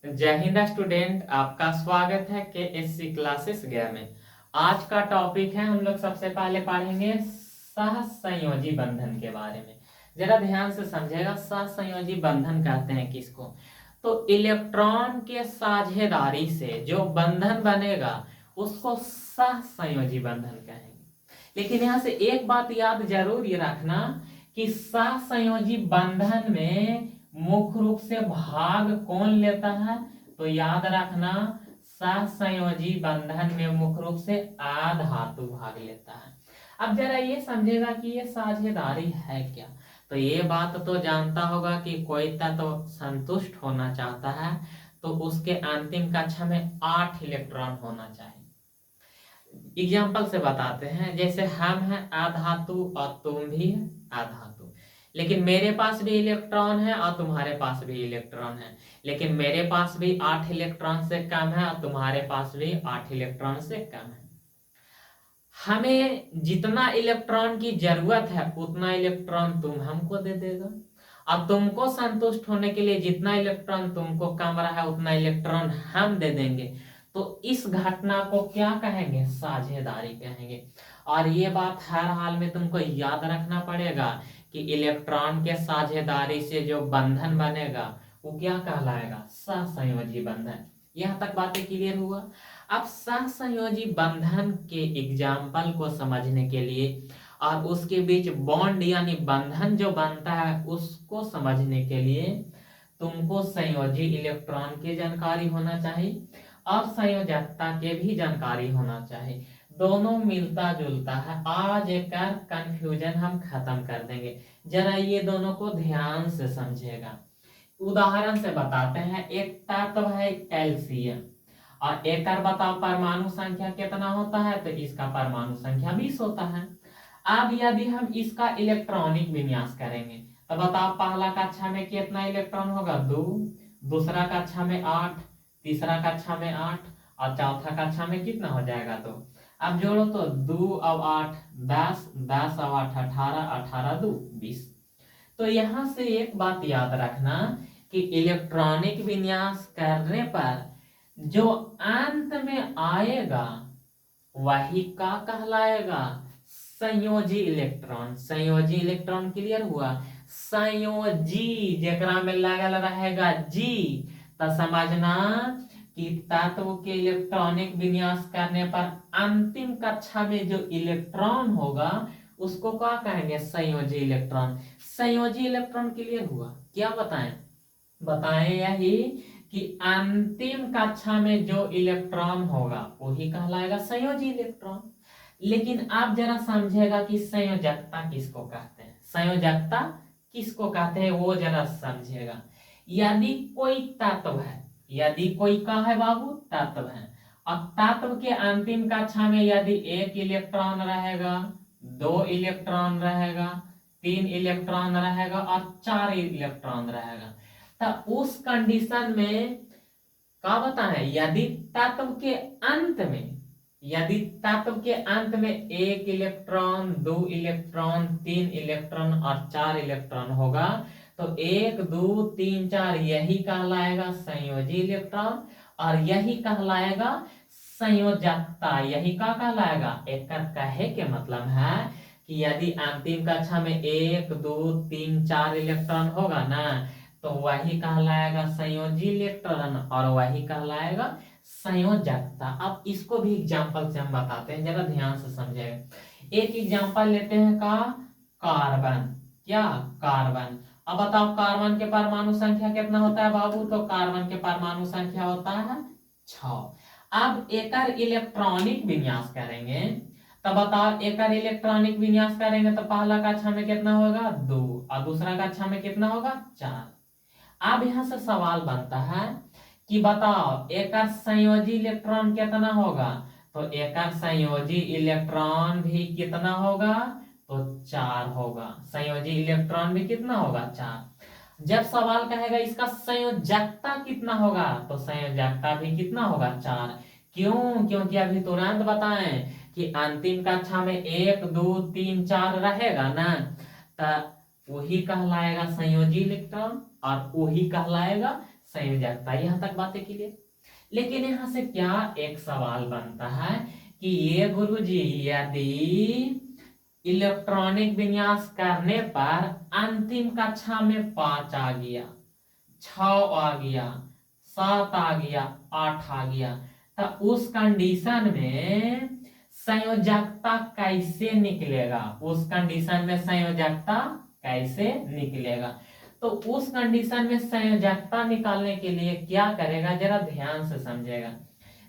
जय हिंद स्टूडेंट, आपका स्वागत है के एस सी क्लासेस गया में। आज का टॉपिक है, हम लोग सबसे पहले पढ़ेंगे सहसंयोजी बंधन के बारे में। जरा ध्यान से समझेगा, सहसंयोजी बंधन कहते हैं किसको? तो इलेक्ट्रॉन के साझेदारी से जो बंधन बनेगा उसको सहसंयोजी बंधन कहेंगे। लेकिन यहाँ से एक बात याद जरूर ये रखना कि सहसंयोजी बंधन में मुख्य रूप से भाग कौन लेता है? तो याद रखना, सहसंयोजी बंधन में मुख्य रूप से अधातु भाग लेता है। अब जरा ये समझेगा कि ये साझेदारी है क्या। तो ये बात तो जानता होगा कि कोई तत्व संतुष्ट होना चाहता है तो उसके अंतिम कक्षा में 8 इलेक्ट्रॉन होना चाहिए। एग्जाम्पल से बताते हैं, जैसे हम हैं अधातु और तुम भी है अधातु, लेकिन मेरे पास भी इलेक्ट्रॉन है और तुम्हारे पास भी इलेक्ट्रॉन है, लेकिन मेरे पास भी 8 इलेक्ट्रॉन से कम है और तुम्हारे पास भी 8 इलेक्ट्रॉन से कम है। हमें जितना इलेक्ट्रॉन की जरूरत है उतना इलेक्ट्रॉन तुम हमको दे देगा, और तुमको संतुष्ट होने के लिए जितना इलेक्ट्रॉन तुमको कम रहा है उतना इलेक्ट्रॉन हम दे देंगे। तो इस घटना को क्या कहेंगे? साझेदारी कहेंगे। और ये बात हर हाल में तुमको याद रखना पड़ेगा कि इलेक्ट्रॉन के साझेदारी से जो बंधन बनेगा वो क्या कहलाएगा? सहसंयोजी बंधन। यहां तक बातें क्लियर हुआ। अब सहसंयोजी बंधन के एग्जाम्पल को समझने के लिए और उसके बीच बॉन्ड यानी बंधन जो बनता है उसको समझने के लिए तुमको संयोजी इलेक्ट्रॉन की जानकारी होना चाहिए और संयोजकता के भी जानकारी होना चाहिए। दोनों मिलता जुलता है। आज एक कंफ्यूजन हम खत्म कर देंगे। जरा ये दोनों को ध्यान से समझेगा। उदाहरण से बताते हैं, एक तत्व है कैल्शियम और एक और बताओ परमाणु संख्या कितना होता है? तो इसका परमाणु संख्या 20 होता है। अब यदि हम इसका इलेक्ट्रॉनिक विन्यास करेंगे तो बताओ पहला कक्षा में कितना इलेक्ट्रॉन होगा? 2, दूसरा कक्षा में 8, तीसरा कक्षा में 8 और चौथा कक्षा में कितना हो जाएगा? तो अब जोड़ो तो 2 और 8 10, 10 और 8 18, 18 2 20। तो यहां से एक बात याद रखना कि इलेक्ट्रॉनिक विन्यास करने पर जो अंत में आएगा वही का कहलाएगा? संयोजी इलेक्ट्रॉन। संयोजी इलेक्ट्रॉन क्लियर हुआ? संयोजी जेकरा में लगल रहेगा जी, तो समझना कि तत्व के इलेक्ट्रॉनिक विन्यास करने पर अंतिम कक्षा में जो इलेक्ट्रॉन होगा उसको क्या कहेंगे? संयोजी इलेक्ट्रॉन। संयोजी इलेक्ट्रॉन क्लियर हुआ? क्या बताएं? बताएं यही कि अंतिम कक्षा में जो इलेक्ट्रॉन होगा वही कहलाएगा संयोजी इलेक्ट्रॉन। लेकिन आप जरा समझेगा कि संयोजकता किसको कहते हैं। संयोजकता किसको कहते हैं वो जरा समझेगा। यदि कोई तत्व है, यदि कोई का है बाबू? तत्व है, और तत्व के अंतिम कक्षा में यदि 1 इलेक्ट्रॉन रहेगा, 2 इलेक्ट्रॉन रहेगा, 3 इलेक्ट्रॉन रहेगा और 4 इलेक्ट्रॉन रहेगा, तो उस कंडीशन में क्या बताएं? यदि तत्व के अंत में, यदि तत्व के अंत में 1 इलेक्ट्रॉन, 2 इलेक्ट्रॉन, 3 इलेक्ट्रॉन और 4 इलेक्ट्रॉन होगा तो 1 2 3 4 यही कहलाएगा संयोजी इलेक्ट्रॉन और यही कहलाएगा संयोजकता। यही का कहलाएगा? एक कहे के मतलब है कि यदि अंतिम कक्षा में 1 2 3 4 इलेक्ट्रॉन होगा ना तो वही कहलाएगा संयोजी इलेक्ट्रॉन और वही कहलाएगा संयोजकता। अब इसको भी एग्जांपल से हम बताते हैं, जरा ध्यान से समझेगा। एक एग्जांपल लेते हैं का कार्बन। क्या? कार्बन। अब बताओ कार्बन के परमाणु संख्या कितना होता है बाबू? तो कार्बन के परमाणु संख्या होता है 6। अब एक इलेक्ट्रॉनिक विन्यास करेंगे तो बताओ, एक इलेक्ट्रॉनिक विन्यास करेंगे तो पहला कक्षा में कितना होगा? 2 और दूसरा कक्षा में कितना होगा? 4। अब यहां से सवाल बनता है कि बताओ एक संयोजी इलेक्ट्रॉन कितना होगा? तो एक संयोजी इलेक्ट्रॉन भी कितना होगा? तो 4 होगा। संयोजी इलेक्ट्रॉन भी कितना होगा? 4। जब सवाल कहेगा इसका संयोजकता कितना होगा तो संयोजकता भी कितना होगा? 4। क्यों? क्योंकि अभी तुरंत बताएं कि अंतिम कक्षा में 1 2 3 4 रहेगा ना, तो वही कहलाएगा संयोजी इलेक्ट्रॉन और वही कहलाएगा संयोजकता। यहां तक बातें क्लियर। लेकिन यहां से क्या एक सवाल बनता है कि ये गुरुजी यदि इलेक्ट्रॉनिक विन्यास करने पर अंतिम कक्षा में 5 आ गया, 6 आ गया, 7 आ गया, 8 आ गया, तो उस कंडीशन में संयोजकता कैसे निकलेगा? उस कंडीशन में संयोजकता कैसे निकलेगा? तो उस कंडीशन में संयोजकता निकालने के लिए क्या करेगा, जरा ध्यान से समझेगा।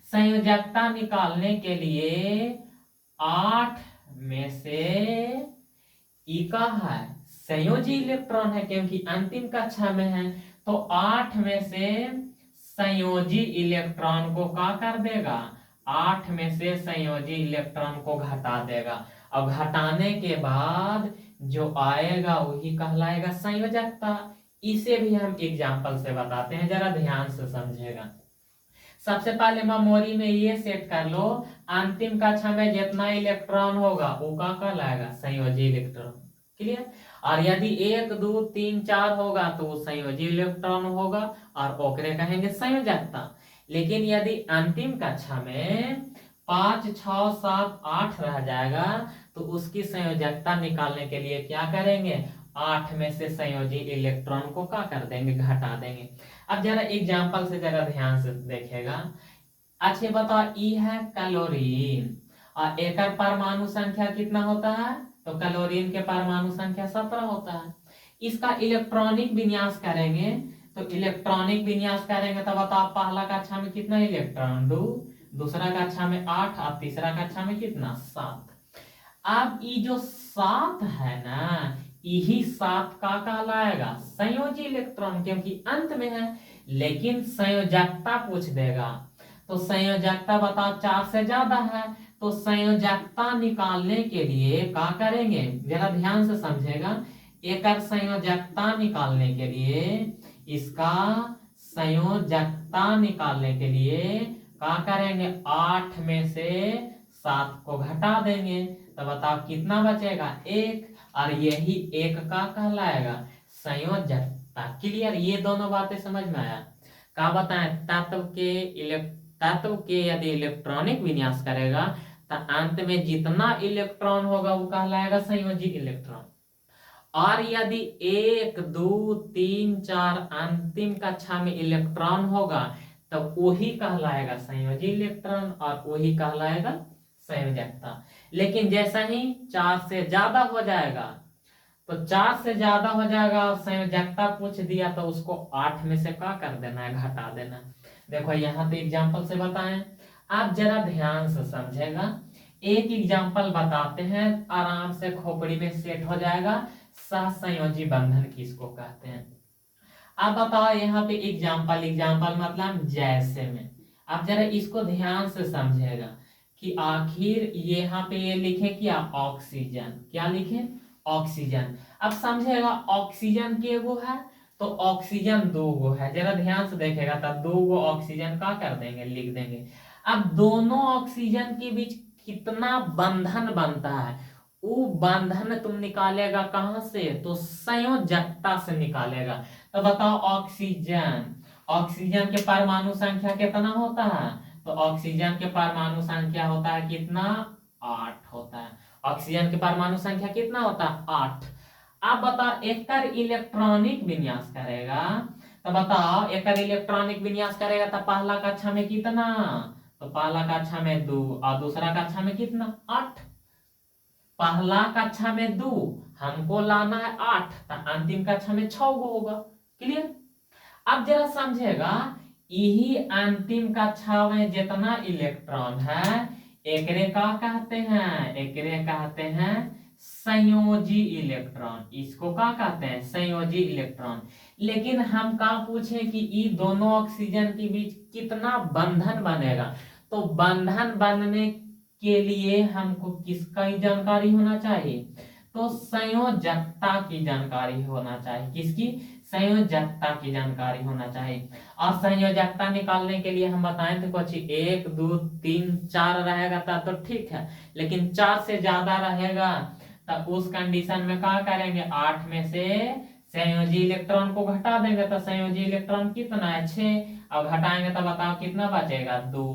संयोजकता निकालने के लिए 8 में से ई का है संयोजी इलेक्ट्रॉन है, क्योंकि अंतिम कक्षा में है, तो 8 में से संयोजी इलेक्ट्रॉन को क्या कर देगा, 8 में से संयोजी इलेक्ट्रॉन को घटा देगा। अब घटाने के बाद जो आएगा वही कहलाएगा संयोजकता। इसे भी हम एग्जाम्पल से बताते हैं, जरा ध्यान से समझेगा। सबसे पहले मेमोरी में ये सेट कर लो, अंतिम कक्षा में जितना इलेक्ट्रॉन होगा वो का कहलाएगा संयोजी इलेक्ट्रॉन। क्लियर। और यदि 1 2 3 4 होगा तो वो संयोजी इलेक्ट्रॉन होगा और ओकरे कहेंगे संयोजकता। लेकिन यदि अंतिम कक्षा में 5 6 7 8 रह जाएगा तो उसकी संयोजकता निकालने के लिए क्या करेंगे, 8 में से संयोजी इलेक्ट्रॉन को क्या कर देंगे, घटा देंगे। अब जरा एग्जाम्पल से जरा ध्यान से देखेगा। अच्छा बताओ, ई है क्लोरीन और एक परमाणु संख्या कितना होता है, तो क्लोरीन के परमाणु संख्या 17 होता है। इसका इलेक्ट्रॉनिक विन्यास करेंगे, तो इलेक्ट्रॉनिक विन्यास करेंगे तो बताओ पहला कक्षा में कितना इलेक्ट्रॉन, 2, दूसरा कक्षा में 8 और तीसरा कक्षा में कितना, 7। अब ये जो 7 है ना, यही 7 का कहलाएगा संयोजी इलेक्ट्रॉन, क्योंकि अंत में है। लेकिन संयोजकता पूछ देगा, तो संयोजकता बताओ 4 से ज्यादा है, तो संयोजकता निकालने के लिए क्या करेंगे, जरा ध्यान से समझेगा। एक संयोजकता निकालने के लिए, इसका संयोजकता निकालने के लिए क्या करेंगे, 8 में से 7 को घटा देंगे, तो बताओ कितना बचेगा, 1। और यही 1 का कहलाएगा संयोजकता। क्लियर। ये दोनों बातें समझ में आया। क्या बताएं, तत्व के यदि इलेक्ट्रॉनिक विन्यास करेगा तो अंत में जितना इलेक्ट्रॉन होगा वो कहलाएगा संयोजी इलेक्ट्रॉन। और यदि 1 2 3 4 अंतिम कक्षा में इलेक्ट्रॉन होगा तो वही कहलाएगा संयोजी इलेक्ट्रॉन और वही कहलाएगा संयोजकता। लेकिन जैसा ही 4 से ज्यादा हो जाएगा, तो 4 से ज्यादा हो जाएगा और संयोजकता पूछ दिया तो उसको 8 में से क्या कर देना है, घटा देना। देखो यहाँ तो एग्जाम्पल से बताएं, आप जरा ध्यान से समझेगा। एक एग्जाम्पल बताते हैं, आराम से खोपड़ी में सेट हो जाएगा सहसंयोजी बंधन किसको कहते हैं। अब बताओ यहाँ पे एग्जाम्पल मतलब जैसे में। आप जरा इसको ध्यान से समझेगा कि आखिर यहाँ पे ये लिखे क्या, ऑक्सीजन। क्या लिखे, ऑक्सीजन। अब समझेगा ऑक्सीजन के गो है तो ऑक्सीजन 2 गो है, जरा ध्यान से देखेगा तब 2 गो ऑक्सीजन का कर देंगे, लिख देंगे। अब दोनों ऑक्सीजन के बीच कितना बंधन बनता है, वो बंधन तुम निकालेगा कहां से, तो संयोजकता से निकालेगा। तो बताओ ऑक्सीजन के परमाणु संख्या कितना होता है, तो ऑक्सीजन के परमाणु संख्या होता है कितना, 8 होता है। ऑक्सीजन के परमाणु संख्या कितना होता है, 8। अब बताओ एक इलेक्ट्रॉनिक विन्यास करेगा, तो बताओ एक इलेक्ट्रॉनिक विन्यास करेगा तो पहला कक्षा में कितना, तो पहला कक्षा में 2 और दूसरा कक्षा में कितना, 8। पहला कक्षा में 2, हमको लाना है 8, तो अंतिम कक्षा में 6 होगा। क्लियर। अब जरा समझेगा, यही अंतिम कक्षा में जितना इलेक्ट्रॉन है एकरे का कहते हैं, एकरे कहते हैं संयोजी इलेक्ट्रॉन। इसको क्या कहते हैं, संयोजी इलेक्ट्रॉन। लेकिन हम क्या पूछे कि ये दोनों ऑक्सीजन के बीच कितना बंधन बनेगा, तो बंधन बनने के लिए हमको किसका ही जानकारी होना चाहिए, तो संयोजकता की जानकारी होना चाहिए। किसकी, संयोजकता की जानकारी होना चाहिए। और संयोजकता निकालने के लिए हम बताएं थे कुछ 1 2 3 4 रहेगा तब तो ठीक है, लेकिन 4 से ज्यादा रहेगा तब उस कंडीशन में क्या करेंगे, 8 में से संयोजी इलेक्ट्रॉन को घटा देंगे तो संयोजी इलेक्ट्रॉन कितना है 6, अब घटाएंगे तो बताओ कितना बचेगा 2।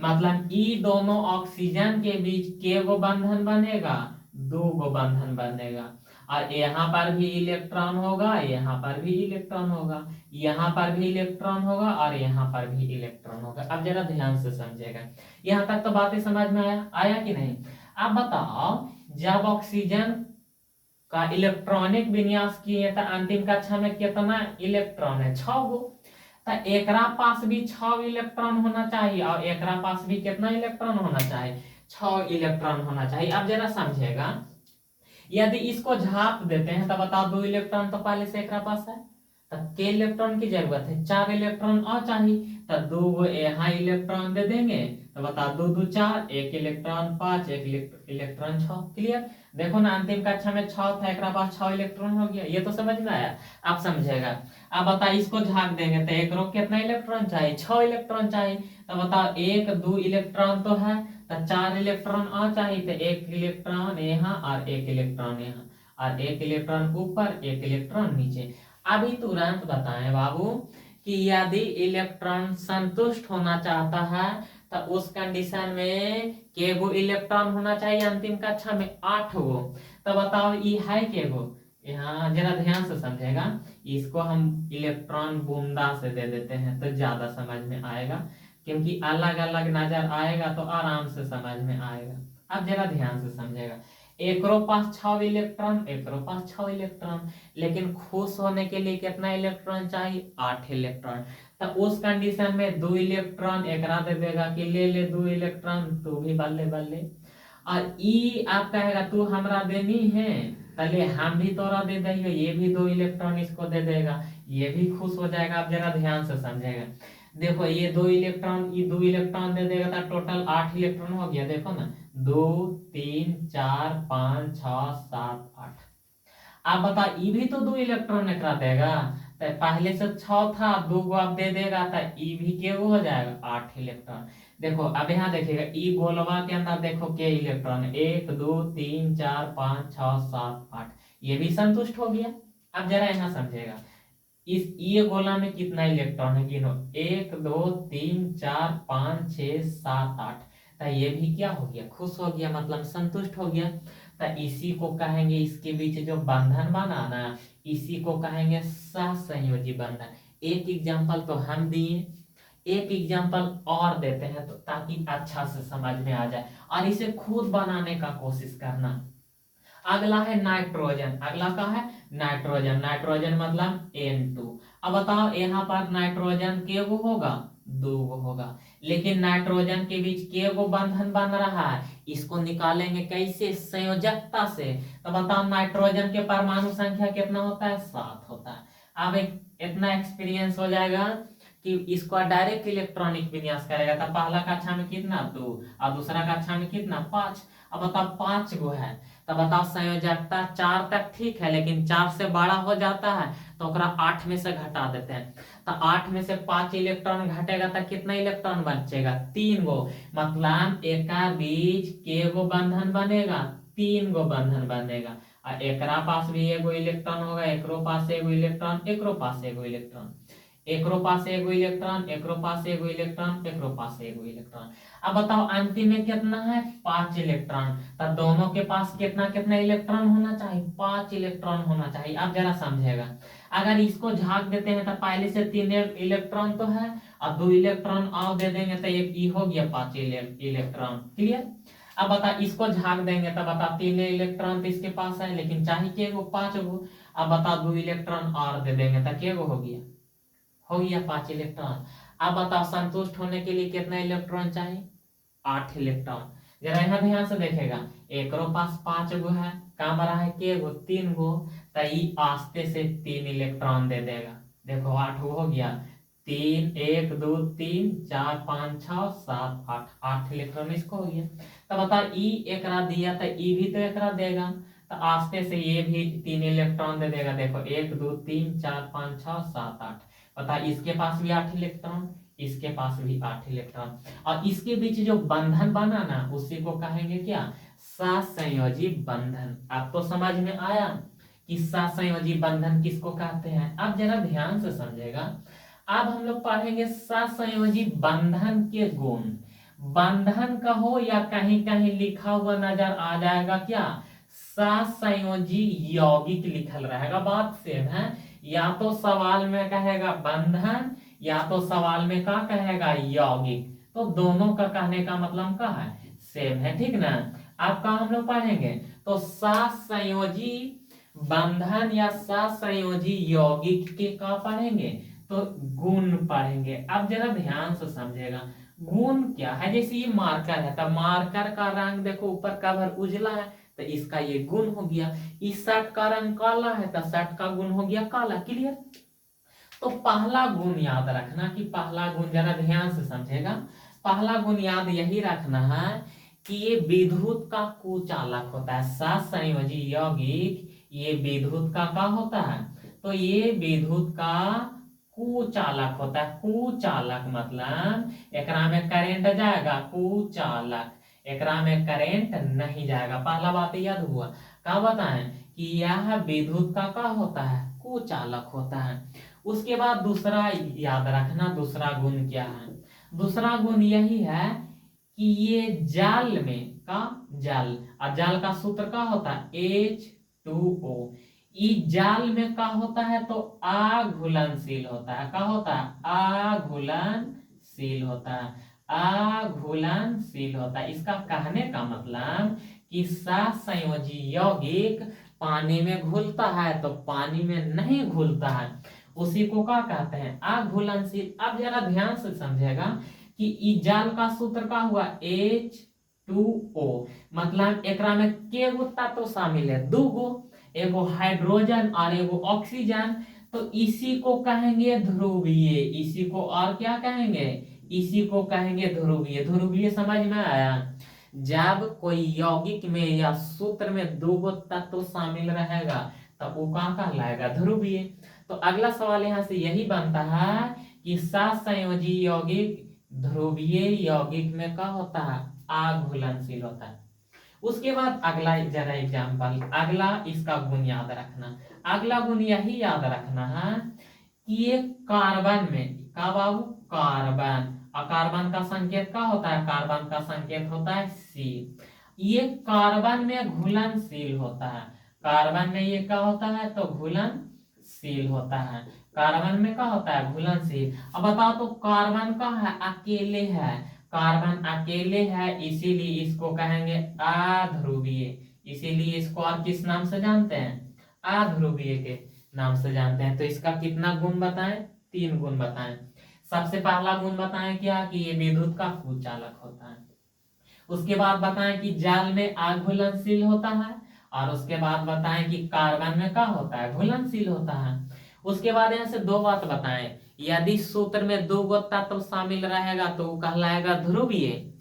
मतलब ई दोनों ऑक्सीजन के बीच के गो बंधन बनेगा 2 गो बंधन बनेगा। और यहाँ पर भी इलेक्ट्रॉन होगा, यहाँ पर भी इलेक्ट्रॉन होगा, यहाँ पर भी इलेक्ट्रॉन होगा और यहाँ पर भी इलेक्ट्रॉन होगा। अब जरा ध्यान से समझेगा, यहाँ तक तो बातें समझ में आया कि नहीं। अब बताओ जब ऑक्सीजन का इलेक्ट्रॉनिक विन्यास किए तो अंतिम कक्षा में कितना इलेक्ट्रॉन है 6 गो। तो एकरा पास भी 6 इलेक्ट्रॉन होना चाहिए और एकरा पास भी कितना इलेक्ट्रॉन होना चाहिए 6 इलेक्ट्रॉन होना चाहिए। अब जरा समझेगा, यदि इसको झाप देते हैं तो बताओ 2 इलेक्ट्रॉन तो पहले से एकरा पास है, तो के इलेक्ट्रॉन की जरूरत है 4 इलेक्ट्रॉन और चाहिए, तो 2 गो यहाँ इलेक्ट्रॉन दे देंगे तो बताओ 2 2 4, 1 इलेक्ट्रॉन 5, 1 इलेक्ट्रॉन 6। क्लियर। देखो ना अंतिम कक्षा में 6 था, एकरा पास 6 इलेक्ट्रॉन हो गया। ये तो समझ में आया। आप समझेगा। अब बताओ इसको झाग देंगे तो एक रो कितना इलेक्ट्रॉन चाहिए 6 इलेक्ट्रॉन चाहिए, तो बताओ 1 2 इलेक्ट्रॉन तो है, तो 4 इलेक्ट्रॉन और चाहिए, तो 1 इलेक्ट्रॉन यहाँ और 1 इलेक्ट्रॉन यहाँ और 1 इलेक्ट्रॉन ऊपर 1 इलेक्ट्रॉन नीचे। अभी तुरंत बताएं बाबू कि यदि इलेक्ट्रॉन संतुष्ट होना चाहता है तो उस कंडीशन में के गो इलेक्ट्रॉन होना चाहिए अंतिम कक्षा में 8 गो। तो बताओ ये है के गो, यहाँ जरा ध्यान से समझेगा, इसको हम इलेक्ट्रॉन बूंदा से दे देते हैं तो ज्यादा समझ में आएगा, क्योंकि अलग अलग नजर आएगा तो आराम से समझ में आएगा। अब जरा ध्यान से समझेगा, एकरो पास 6 इलेक्ट्रॉन, एकरो पास 6 इलेक्ट्रॉन, लेकिन खुश होने के लिए कितना इलेक्ट्रॉन चाहिए 8 इलेक्ट्रॉन। तो उस कंडीशन में 2 इलेक्ट्रॉन एकरा दे देगा कि ले ले 2 इलेक्ट्रॉन, तू भी बल्ले बल्ले। और ई आप कहेगा तू हमरा देनी है, पहले हम भी तोरा दे देंगे, ये भी 2 इलेक्ट्रॉन इसको दे देगा, ये भी खुश हो जाएगा। आप जरा ध्यान से समझेगा, देखो ये 2 इलेक्ट्रॉन, ये 2 इलेक्ट्रॉन दे देगा तो टोटल 8 इलेक्ट्रॉन हो गया। देखो ना 2 3 4 5 6 7 8। आप बता ई भी तो 2 इलेक्ट्रॉन एकरा देगा, तो पहले से 6 था, 2 गो आप दे देगा तो ई भी के हो जाएगा 8 इलेक्ट्रॉन। देखो अब यहाँ देखिएगा ई गोलवा के अंदर देखो के इलेक्ट्रॉन 1 2 3 4 5 6 7 8, ये भी संतुष्ट हो गया। अब जरा यहाँ समझेगा, इस ये गोला में कितना इलेक्ट्रॉन है गिनो, 1 2 3 4 5 6 7 8, तो ये भी क्या हो गया खुश हो गया, मतलब संतुष्ट हो गया। तो इसी को कहेंगे, इसके बीच जो बंधन बना ना इसी को कहेंगे सहसंयोजी बंधन। एक एग्जांपल तो हम दिए, एक एग्जांपल और देते हैं तो ताकि अच्छा से समझ में आ जाए, और इसे खुद बनाने का कोशिश करना। अगला है नाइट्रोजन, अगला का है नाइट्रोजन, नाइट्रोजन मतलब N2। अब बताओ यहाँ पर नाइट्रोजन के गो होगा 2 गो होगा, लेकिन नाइट्रोजन के बीच के गो बंधन बन रहा है, इसको निकालेंगे कैसे संयोजकता से। तो बताओ नाइट्रोजन के परमाणु संख्या कितना होता है 7 होता है। अब एक इतना एक्सपीरियंस हो जाएगा कि इसको डायरेक्ट इलेक्ट्रॉनिक विन्यास करेगा, तो पहला कक्षा में कितना 2 और दूसरा कक्षा में कितना 5। अब बताओ 5 गो है, तो बताओ संयोजकता 4 तक ठीक है, लेकिन 4 से बड़ा हो जाता है तो ओकरा 8 में से घटा देते हैं, तो 8 में से 5 इलेक्ट्रॉन घटेगा तो कितना इलेक्ट्रॉन बचेगा 3 गो। मतलब एका बीच के गो बंधन बनेगा 3 गो बंधन बनेगा, और एकरा पास भी एगो इलेक्ट्रॉन होगा, एकरो पास एगो इलेक्ट्रॉन, एकरो पास एगो इलेक्ट्रॉन, एकरो पास एगो इलेक्ट्रॉन, एकरो पास एगो इलेक्ट्रॉन, एकरो पास एगो इलेक्ट्रॉन। अब बताओ अंतिम में कितना है 5 इलेक्ट्रॉन, तो दोनों के पास कितना कितना इलेक्ट्रॉन होना चाहिए 5 इलेक्ट्रॉन होना चाहिए। अब जरा समझेगा, अगर इसको झाग देते हैं तो पहले से 3 इलेक्ट्रॉन तो है और 2 इलेक्ट्रॉन और दे देंगे तो एक ई हो गया 5 इलेक्ट्रॉन। क्लियर। अब बता इसको झाग देंगे तो बता 3 इलेक्ट्रॉन तो इसके पास है, लेकिन चाहिए के गो 5 गो। अब बता 2 इलेक्ट्रॉन और दे देंगे तो के गो हो गया 5 इलेक्ट्रॉन। अब बताओ संतुष्ट होने के लिए कितना इलेक्ट्रॉन चाहिए 8 इलेक्ट्रॉन। जरा यहाँ ध्यान से देखेगा, एक पास 5 गो है, काम रहा है के गो 3 गो, तो ये आस्ते से 3 इलेक्ट्रॉन दे देगा। देखो 8 गो हो गया, 3 1 2 3 4 5 6 7 8, 8 इलेक्ट्रॉन इसको हो गया। तो बता ई एकरा दिया तो ई भी तो एकरा देगा, तो आस्ते से ये भी 3 इलेक्ट्रॉन दे देगा। देखो 1 2 3 4 5 6 7 8, बता इसके पास भी 8 इलेक्ट्रॉन, इसके पास भी 8 इलेक्ट्रॉन, और इसके बीच जो बंधन बना ना उसी को कहेंगे क्या सहसंयोजी बंधन। आप तो समझ में आया कि सहसंयोजी बंधन किसको कहते हैं। अब जरा ध्यान से समझेगा, अब हम लोग पढ़ेंगे सहसंयोजी बंधन के गुण। बंधन का हो या कहीं कहीं लिखा हुआ नजर आ जाएगा क्या, सहसंयोजी यौगिक लिखल रहेगा, बात सेम है। या तो सवाल में कहेगा बंधन या तो सवाल में क्या कहेगा यौगिक, तो दोनों का कहने का मतलब क्या है, सेम है, ठीक ना। आपका हम लोग पढ़ेंगे तो सहसंयोजी बंधन या सहसंयोजी यौगिक के क्या पढ़ेंगे, तो गुण पढ़ेंगे। अब जरा ध्यान से समझेगा गुण क्या है। जैसे ये मार्कर है तो मार्कर का रंग देखो ऊपर का भर उजला है तो इसका ये गुण हो गया। इस शर्ट का रंग काला है तो शर्ट का गुण हो गया काला। क्लियर। तो पहला गुण याद रखना कि पहला गुण जरा ध्यान से समझेगा, पहला गुण याद यही रखना है कि ये विद्युत का कुचालक होता है। सहसंयोजी यौगिक ये विद्युत का क्या होता है, तो ये विद्युत का कुचालक होता है। कुचालक मतलब एकरा में करंट जाएगा, कुचालक एकरा में करंट नहीं जाएगा। पहला बात याद हुआ, क्या बताएं कि यह विद्युत का क्या होता है, कुचालक होता है। उसके बाद दूसरा याद रखना, दूसरा गुण क्या है। दूसरा गुण यही है कि ये जाल में का जाल, और जाल का सूत्र क्या होता है H2O। इस जाल में क्या होता है तो अघुलनशील होता है। क्या होता है, अघुलनशील होता है, अघुलनशील होता है। इसका कहने का मतलब कि सहसंयोजी यौगिक पानी में घुलता है तो पानी में नहीं घुलता है, उसी को क्या कहते हैं, अघुलनशील। अब जरा ध्यान से समझेगा कि इस जाल का सूत्र का हुआ H2O, मतलब एकरा में के गो तत्व शामिल है, दो गो, एगो हाइड्रोजन और एगो ऑक्सीजन। तो इसी को कहेंगे ध्रुवीय, इसी को और क्या कहेंगे, इसी को कहेंगे ध्रुवीय। ध्रुवीय समझ में आया। जब कोई यौगिक में या सूत्र में दो गो तत्व शामिल रहेगा तब वो कहाँ कहलाएगा, ध्रुवीय। तो अगला सवाल यहाँ से यही बनता है कि सहसंयोजी यौगिक ध्रुवीय यौगिक में क्या होता है, अघुलनशील होता है। उसके बाद अगला जरा एग्जाम्पल, अगला इसका गुण याद रखना। अगला गुण यही याद रखना है कि ये कार्बन में का बाबू, कार्बन, और कार्बन का संकेत क्या होता है, कार्बन का संकेत होता है C। ये कार्बन में घुलनशील होता है, कार्बन में ये क्या होता है तो घुलनशील होता है। कार्बन में क्या होता है, घुलनशील। अब बताओ तो कार्बन का है, अकेले है, कार्बन अकेले है, इसीलिए इसको कहेंगे अध्रुवीय। इसीलिए इसको और किस नाम से जानते हैं, अध्रुवीय के नाम से जानते हैं। तो इसका कितना गुण बताएं, 3 गुण बताएं। सबसे पहला गुण बताएं क्या, कि ये विद्युत का कुचालक होता है। उसके बाद बताएं कि जाल में अघुलनशील होता है, और उसके बाद बताएं कि कार्बन में क्या होता है, घुलनशील होता है। उसके बाद यहाँ से 2 बात बताएं, यदि सूत्र में 2 गो तत्व शामिल रहेगा तो वो कहलाएगा ध्रुवीय,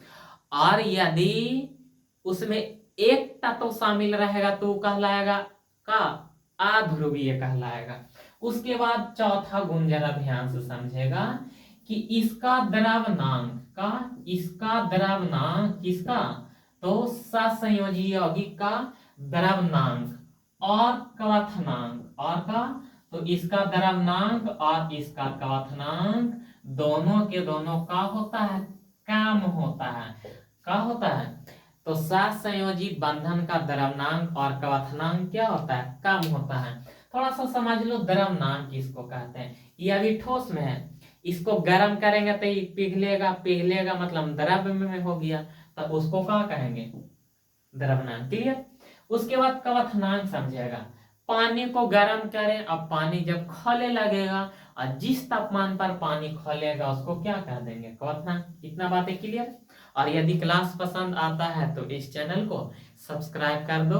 और यदि उसमें एक तत्व शामिल रहेगा तो वो कहलाएगा का, अध्रुवीय कहलाएगा। उसके बाद चौथा गुण जरा ध्यान से समझेगा कि इसका द्रव्यनांक का, इसका द्रव्यनांक किसका, तो सहसंयोजी यौगिक का द्रव्यनांक और क्वथनांक, और का तो इसका द्रव्यनांक और इसका क्वथनांक दोनों के दोनों का होता है, कम होता है। क्या होता है, तो सहसंयोजी बंधन का द्रव्यनांक और क्वथनांक क्या होता है, कम होता है। थोड़ा सा समझ लो द्रव्यनांक किसको कहते हैं। ये अभी ठोस में है, इसको गर्म करेंगे तो ये पिघलेगा, पिघलेगा मतलब द्रव्य में हो गया, तो उसको क्या कहेंगे, द्रव्यनांक। क्लियर। उसके बाद क्वथनांक समझेगा, पानी को गर्म करें, अब पानी जब खौले लगेगा और जिस तापमान पर पानी खौलेगा उसको क्या कह देंगे, क्वथनांक। इतना बातें क्लियर। और यदि क्लास पसंद आता है तो इस चैनल को सब्सक्राइब कर दो।